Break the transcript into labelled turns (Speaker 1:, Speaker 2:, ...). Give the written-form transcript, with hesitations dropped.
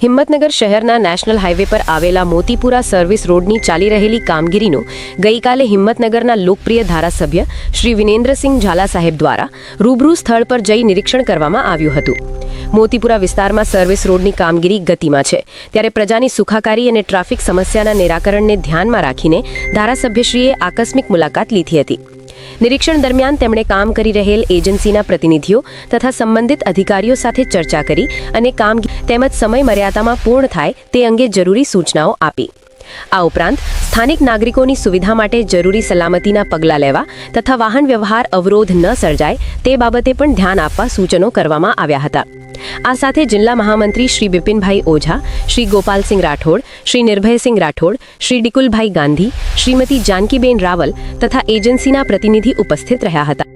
Speaker 1: હિંમતનગર શહેરના national highway પર આવેલા મોતીપુરા સર્વિસ રોડની ચાલી રહેલી કામગીરીનું ગઈકાલે હિંમતનગરના લોકપ્રિય ધારાસભ્ય શ્રી વિનેન્દ્રસિંહ ઝાલા સાહેબ દ્વારા રૂબરૂ સ્થળ પર જઈ નિરીક્ષણ કરવામાં આવ્યું હતું. મોતીપુરા વિસ્તારમાં સર્વિસ રોડની કામગીરી ગતિમાં છે, ત્યારે પ્રજાની સુખાકારી અને ટ્રાફિક સમસ્યાના નિરાકરણને ધ્યાનમાં રાખીને ધારાસભ્યશ્રીએ આકસ્મિક મુલાકાત લીધી હતી. નિરીક્ષણ દરમિયાન તેમણે કામ કરી રહેલ એજન્સીના પ્રતિનિધિઓ તથા સંબંધિત અધિકારીઓ સાથે ચર્ચા કરી અને કામ તેમજ સમય મર્યાદામાં પૂર્ણ થાય તે અંગે જરૂરી સૂચનાઓ આપી. આ ઉપરાંત સ્થાનિક નાગરિકોની સુવિધા માટે જરૂરી સલામતીના પગલાં લેવા તથા વાહન વ્યવહાર અવરોધ ન સર્જાય તે બાબતે પણ ધ્યાન આપવા સૂચનો કરવામાં આવ્યા હતા. આ સાથે જિલ્લા મહામંત્રી શ્રી બિપિનભાઈ ઓઝા, શ્રી ગોપાલસિંહ રાઠોડ, શ્રી નિર્ભયસિંહ રાઠોડ, શ્રી ડિકુલભાઈ ગાંધી, શ્રીમતી જાનકીબેન રાવલ તથા એજન્સીના પ્રતિનિધિ ઉપસ્થિત રહ્યા હતા.